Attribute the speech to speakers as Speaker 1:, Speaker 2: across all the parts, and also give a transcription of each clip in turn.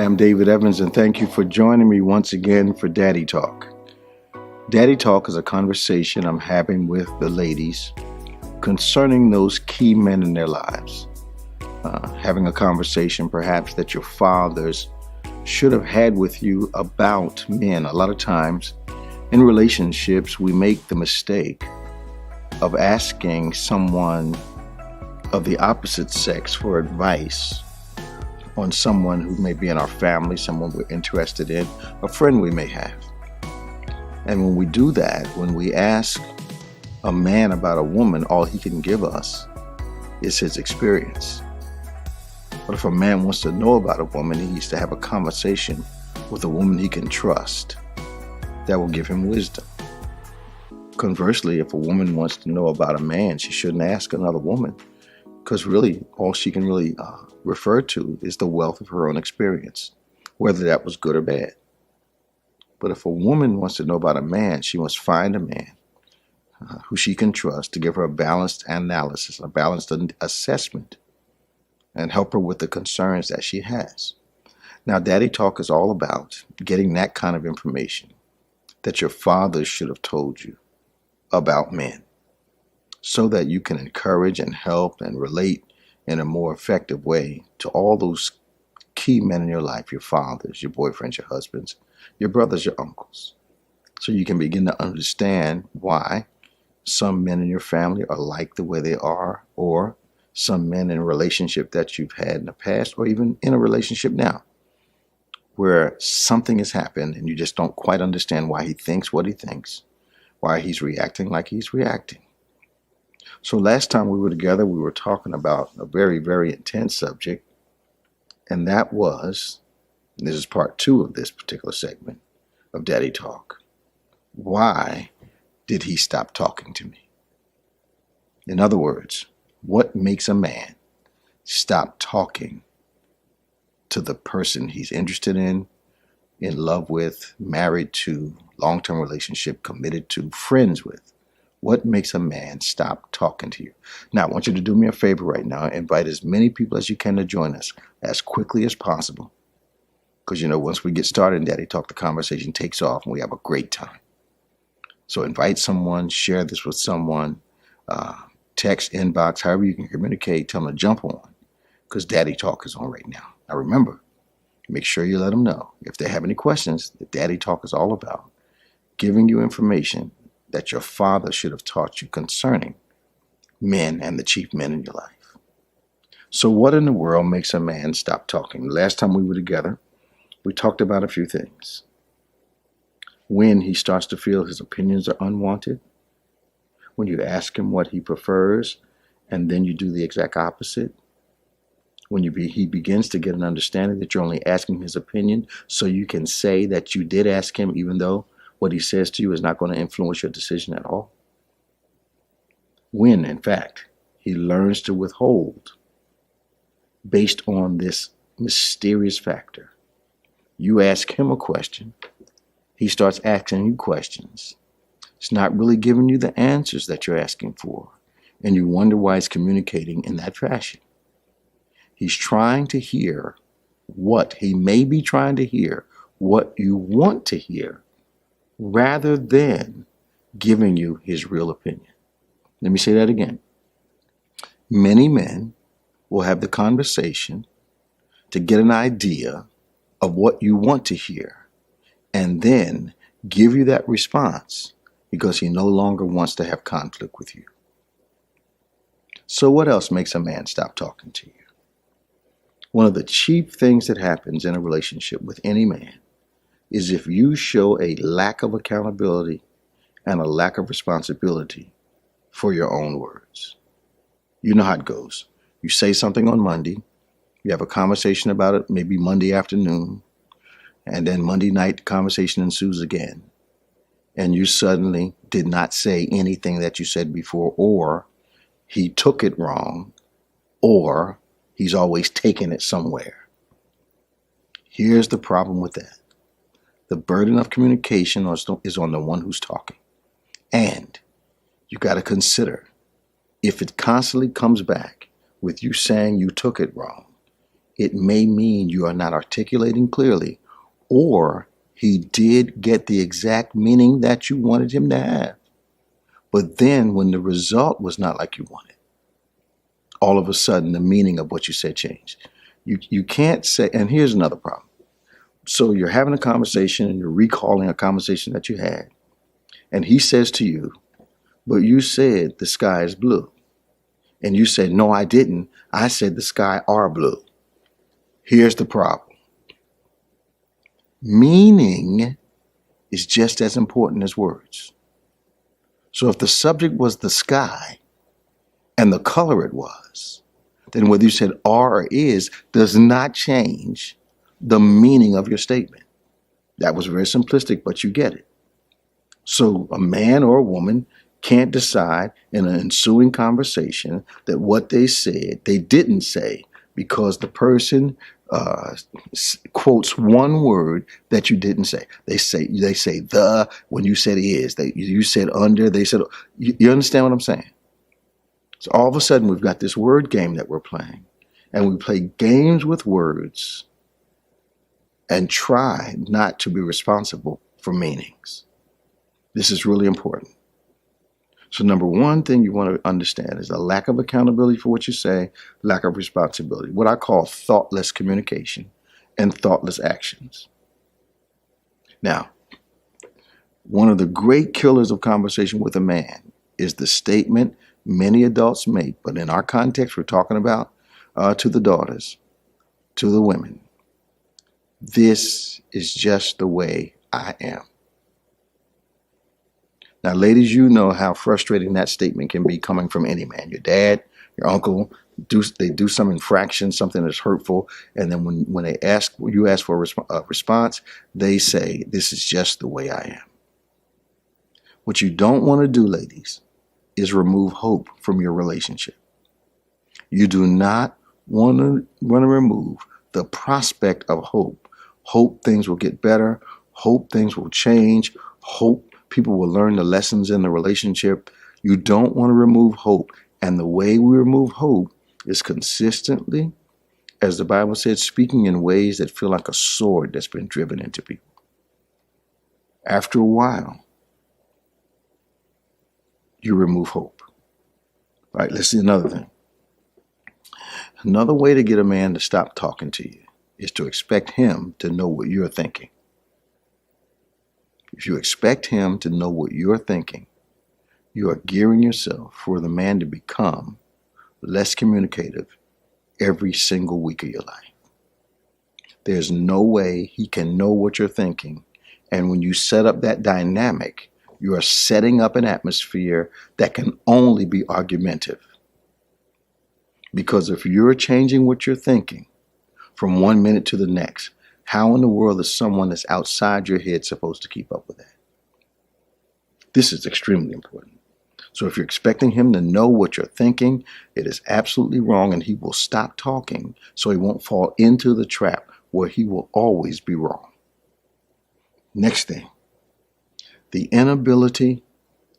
Speaker 1: I'm David Evans, and thank you for joining me once again for Daddy Talk. Daddy Talk is a conversation I'm having with the ladies concerning those key men in their lives. Having a conversation perhaps that your fathers should have had with you about men. A lot of times in relationships, we make the mistake of asking someone of the opposite sex for advice on someone who may be in our family, someone we're interested in, a friend we may have. And when we do that, when we ask a man about a woman, all he can give us is his experience. But if a man wants to know about a woman, he needs to have a conversation with a woman he can trust that will give him wisdom. Conversely, if a woman wants to know about a man, she shouldn't ask another woman, because really all she can really refer to is the wealth of her own experience, whether that was good or bad. But if a woman wants to know about a man, she must find a man who she can trust to give her a balanced analysis, a balanced assessment, and help her with the concerns that she has. Now, Daddy Talk is all about getting that kind of information that your father should have told you about men, so that you can encourage and help and relate in a more effective way to all those key men in your life, your fathers, your boyfriends, your husbands, your brothers, your uncles. So you can begin to understand why some men in your family are like the way they are, or some men in a relationship that you've had in the past, or even in a relationship now, where something has happened and you just don't quite understand why he thinks what he thinks, why he's reacting like he's reacting. So last time we were together, we were talking about a very, very intense subject, and that was, and this is part 2 of this particular segment of Daddy Talk, why did he stop talking to me? In other words, what makes a man stop talking to the person he's interested in love with, married to, long-term relationship, committed to, friends with? What makes a man stop talking to you? Now, I want you to do me a favor right now. Invite as many people as you can to join us as quickly as possible. Because, once we get started in Daddy Talk, the conversation takes off and we have a great time. So invite someone, share this with someone, text, inbox, however you can communicate, tell them to jump on, because Daddy Talk is on right now. Now remember, make sure you let them know if they have any questions that Daddy Talk is all about, giving you information that your father should have taught you concerning men and the chief men in your life. So what in the world makes a man stop talking? Last time we were together, we talked about a few things. When he starts to feel his opinions are unwanted, when you ask him what he prefers, and then you do the exact opposite, when he begins to get an understanding that you're only asking his opinion so you can say that you did ask him, even though what he says to you is not going to influence your decision at all. When, in fact, he learns to withhold based on this mysterious factor. You ask him a question, he starts asking you questions. It's not really giving you the answers that you're asking for, and you wonder why he's communicating in that fashion. He's trying to hear what he may be trying to hear, what you want to hear, rather than giving you his real opinion. Let me say that again. Many men will have the conversation to get an idea of what you want to hear, and then give you that response because he no longer wants to have conflict with you. So what else makes a man stop talking to you? One of the chief things that happens in a relationship with any man is if you show a lack of accountability and a lack of responsibility for your own words. You know how it goes. You say something on Monday, you have a conversation about it maybe Monday afternoon, and then Monday night the conversation ensues again, and you suddenly did not say anything that you said before, or he took it wrong, or he's always taken it somewhere. Here's the problem with that. The burden of communication is on the one who's talking. And you got to consider, if it constantly comes back with you saying you took it wrong, it may mean you are not articulating clearly, or he did get the exact meaning that you wanted him to have. But then when the result was not like you wanted, all of a sudden the meaning of what you said changed. You can't say, and here's another problem. So you're having a conversation and you're recalling a conversation that you had, and he says to you, but you said the sky is blue. And you said, no, I didn't. I said the sky are blue. Here's the problem. Meaning is just as important as words. So if the subject was the sky and the color it was, then whether you said are or is does not change the meaning of your statement. That was very simplistic, but you get it. So a man or a woman can't decide in an ensuing conversation that what they said they didn't say because the person quotes one word that you didn't say. They say the when you said is. You said under. They said. You understand what I'm saying? So all of a sudden we've got this word game that we're playing, and we play games with words and try not to be responsible for meanings. This is really important. So number one thing you want to understand is a lack of accountability for what you say, lack of responsibility, what I call thoughtless communication and thoughtless actions. Now, one of the great killers of conversation with a man is the statement many adults make, but in our context, we're talking about to the daughters, to the women. This is just the way I am. Now, ladies, you know how frustrating that statement can be coming from any man. Your dad, your uncle, they do some infraction, something that's hurtful, and then when they ask for a response, they say, "This is just the way I am." What you don't want to do, ladies, is remove hope from your relationship. You do not want to remove the prospect of hope. Hope things will get better. Hope things will change. Hope people will learn the lessons in the relationship. You don't want to remove hope. And the way we remove hope is consistently, as the Bible said, speaking in ways that feel like a sword that's been driven into people. After a while, you remove hope. All right, let's see another thing. Another way to get a man to stop talking to you is to expect him to know what you're thinking. If you expect him to know what you're thinking, you are gearing yourself for the man to become less communicative every single week of your life. There's no way he can know what you're thinking. And when you set up that dynamic, you are setting up an atmosphere that can only be argumentative. Because if you're changing what you're thinking from 1 minute to the next, how in the world is someone that's outside your head supposed to keep up with that? This is extremely important. So if you're expecting him to know what you're thinking, it is absolutely wrong, and he will stop talking so he won't fall into the trap where he will always be wrong. Next thing, the inability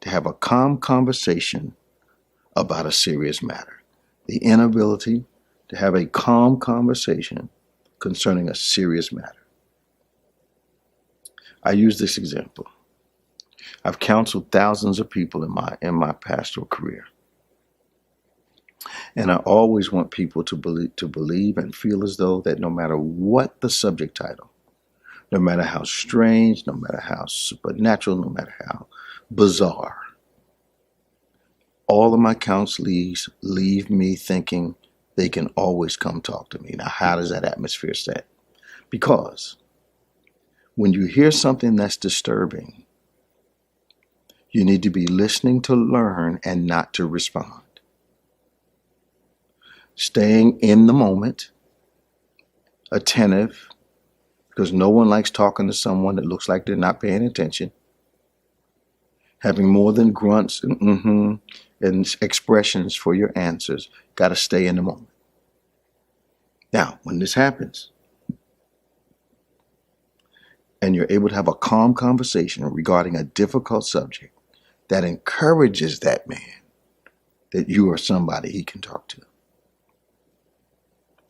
Speaker 1: to have a calm conversation about a serious matter. The inability to have a calm conversation concerning a serious matter. I use this example. I've counseled thousands of people in my pastoral career. And I always want people to believe and feel as though that no matter what the subject title, no matter how strange, no matter how supernatural, no matter how bizarre, all of my counselees leave me thinking they can always come talk to me. Now, how does that atmosphere set? Because when you hear something that's disturbing, you need to be listening to learn and not to respond. Staying in the moment, attentive, because no one likes talking to someone that looks like they're not paying attention. Having more than grunts and expressions for your answers. Got to stay in the moment. Now, when this happens, and you're able to have a calm conversation regarding a difficult subject that encourages that man that you are somebody he can talk to.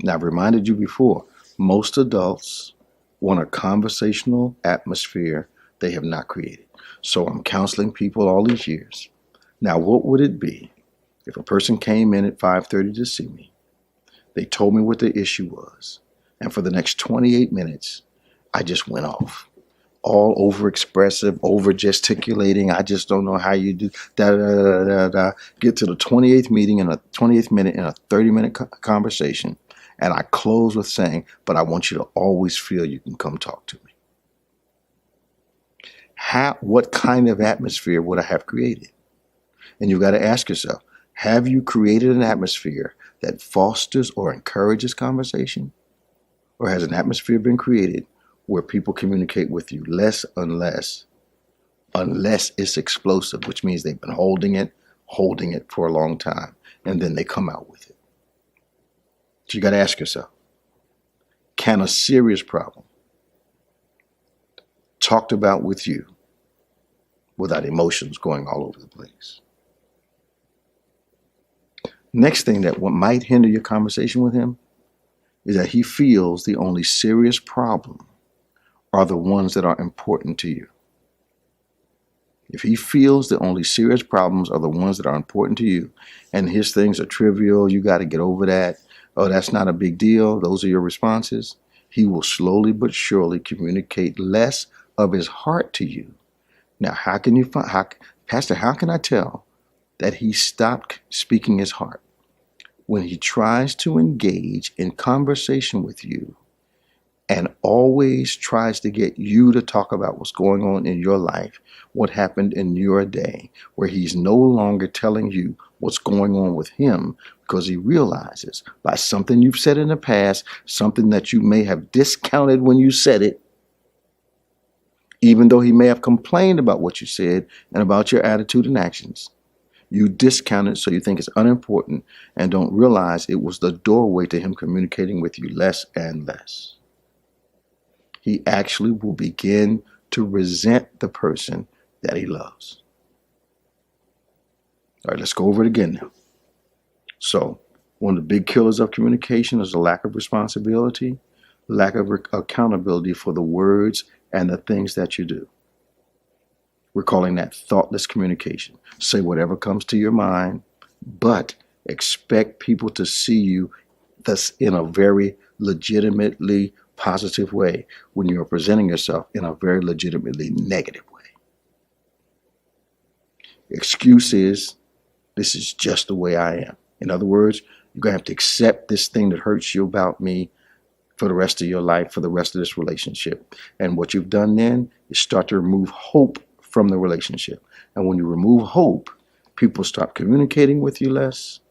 Speaker 1: Now, I've reminded you before, most adults want a conversational atmosphere they have not created. So I'm counseling people all these years. Now, what would it be if a person came in at 5:30 to see me? They told me what the issue was. And for the next 28 minutes, I just went off. All over expressive, over gesticulating. I just don't know how you do da da da da da. Get to the 28th meeting in a 28th minute in a 30-minute conversation. And I close with saying, but I want you to always feel you can come talk to me. What kind of atmosphere would I have created? And you've got to ask yourself, have you created an atmosphere that fosters or encourages conversation? Or has an atmosphere been created where people communicate with you less unless it's explosive, which means they've been holding it for a long time, and then they come out with it? So you got to ask yourself, can a serious problem talked about with you without emotions going all over the place? Next thing that what might hinder your conversation with him is that he feels the only serious problem are the ones that are important to you. If he feels the only serious problems are the ones that are important to you, and his things are trivial, you got to get over that, oh, that's not a big deal, those are your responses, he will slowly but surely communicate less of his heart to you. Now, Pastor, how can I tell that he stopped speaking his heart? When he tries to engage in conversation with you and always tries to get you to talk about what's going on in your life, what happened in your day, where he's no longer telling you what's going on with him because he realizes by something you've said in the past, something that you may have discounted when you said it, even though he may have complained about what you said and about your attitude and actions. You discount it so you think it's unimportant and don't realize it was the doorway to him communicating with you less and less. He actually will begin to resent the person that he loves. All right, let's go over it again now. So, one of the big killers of communication is a lack of responsibility, lack of accountability for the words and the things that you do. We're calling that thoughtless communication. Say whatever comes to your mind, but expect people to see you thus in a very legitimately positive way when you're presenting yourself in a very legitimately negative way. Excuse is, this is just the way I am. In other words, you're going to have to accept this thing that hurts you about me for the rest of your life, for the rest of this relationship. And what you've done then is start to remove hope from the relationship. And when you remove hope, people start communicating with you less.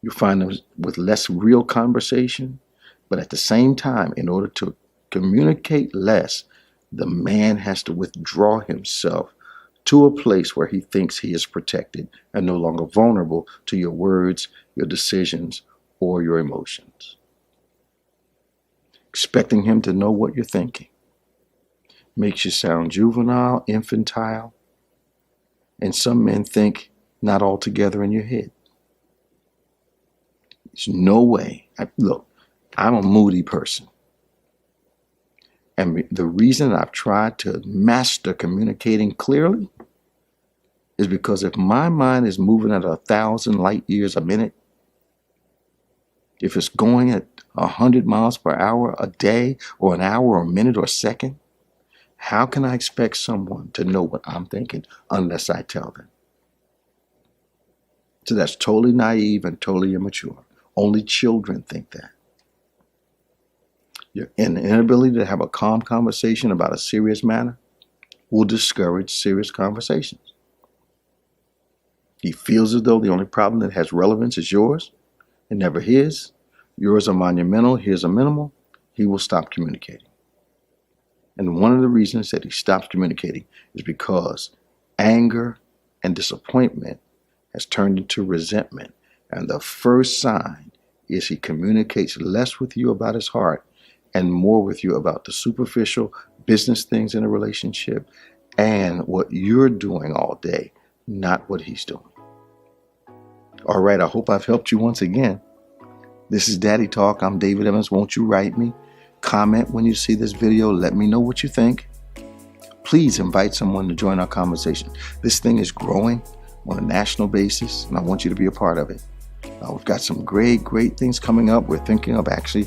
Speaker 1: You find them with less real conversation. But at the same time, in order to communicate less, the man has to withdraw himself to a place where he thinks he is protected and no longer vulnerable to your words, your decisions, or your emotions. Expecting him to know what you're thinking makes you sound juvenile, infantile, and some men think not altogether in your head. There's no way. Look, I'm a moody person. And the reason I've tried to master communicating clearly is because if my mind is moving at 1,000 light years a minute, if it's going at 100 miles per hour a day or an hour or a minute or a second, how can I expect someone to know what I'm thinking unless I tell them? So that's totally naive and totally immature. Only children think that. Your inability to have a calm conversation about a serious matter will discourage serious conversations. He feels as though the only problem that has relevance is yours and never his. Yours are monumental, his are minimal. He will stop communicating. And one of the reasons that he stops communicating is because anger and disappointment has turned into resentment. And the first sign is he communicates less with you about his heart and more with you about the superficial business things in a relationship and what you're doing all day, not what he's doing. All right, I hope I've helped you once again. This is Daddy Talk. I'm David Evans. Won't you write me? Comment when you see this video. Let me know what you think. Please invite someone to join our conversation. This thing is growing on a national basis, and I want you to be a part of it. We've got some great things coming up. We're thinking of actually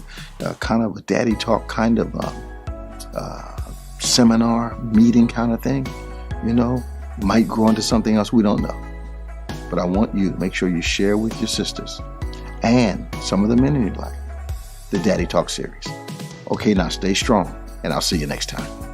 Speaker 1: kind of a Daddy Talk kind of seminar, meeting kind of thing. Might grow into something else. We don't know. But I want you to make sure you share with your sisters and some of the men in your life the Daddy Talk series. Okay, now stay strong, and I'll see you next time.